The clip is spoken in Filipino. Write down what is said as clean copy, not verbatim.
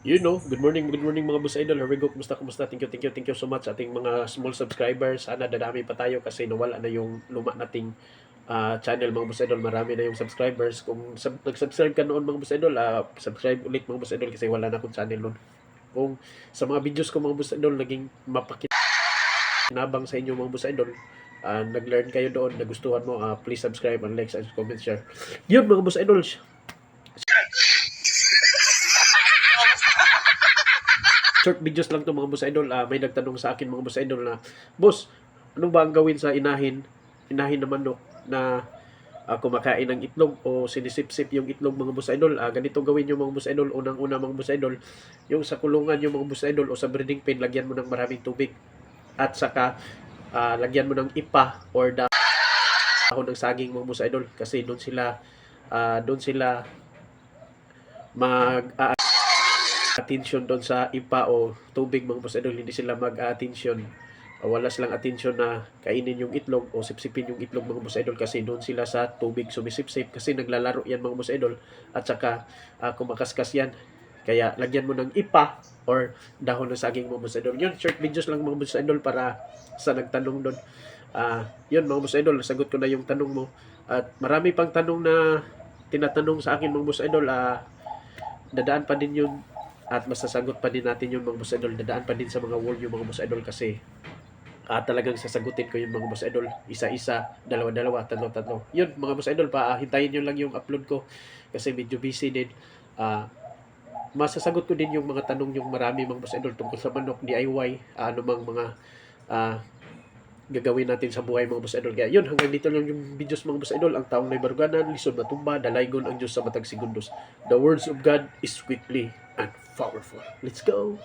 Good morning mga boss idol. Here we go. Kumusta? Thank you so much sa ating mga small subscribers. Sana dadami pa tayo kasi nawala na yung luma nating channel mga boss idol. Marami na yung subscribers. Kung nag-subscribe ka noon mga boss idol, subscribe ulit mga boss idol kasi wala na akong channel noon. Kung sa mga videos ko mga boss idol naging mapakinabang sa inyo mga boss idol, nag-learn kayo doon, nagustuhan mo, please subscribe and like and comment, share. Yun mga boss idol. Short videos lang to mga boss idol. May nagtanong sa akin mga boss idol na, boss, ano ba ang gawin sa inahin na manok na kumakain ng itlog o sinisip-sip yung itlog mga boss idol? Ganito gawin yung mga boss idol. Unang-una mga boss idol, yung sa kulungan yung mga boss idol o sa breeding pen, lagyan mo ng maraming tubig at saka lagyan mo ng ipa or dahon ng saging mga boss idol kasi doon sila mag attention doon sa ipa o tubig mga boss idol. Hindi sila mag-attention, wala silang attention na kainin yung itlog o sipsipin yung itlog mga boss idol kasi doon sila sa tubig sumisipsip kasi naglalaro yan mga boss idol at saka kumakaskas yan. Kaya lagyan mo ng ipa or dahon ng saging mga boss idol. Yun, short videos lang mga boss idol para sa nagtanong doon. Yun mga boss idol, nasagot ko na yung tanong mo at marami pang tanong na tinatanong sa akin mga boss idol. Dadaan pa din yun at masasagot pa din natin yung mga boss idol. Dadaan pa din sa mga wall yung mga boss idol kasi talagang sasagutin ko yung mga boss idol isa-isa, dalawa-dalawa, tatlo-tatlo. Yun mga boss idol, hintayin nyo lang yung upload ko kasi medyo busy din. Masasagot ko din yung mga tanong yung marami mga boss idol tungkol sa manok, DIY, ano mang mga gagawin natin sa buhay mga boss idol. Kaya yun, hanggang dito lang yung videos mga boss idol. Ang taong may baruganan, lisod matumba, dalaygon ang Diyos sa matag segundos. The words of God is sweetly and powerful. Let's go!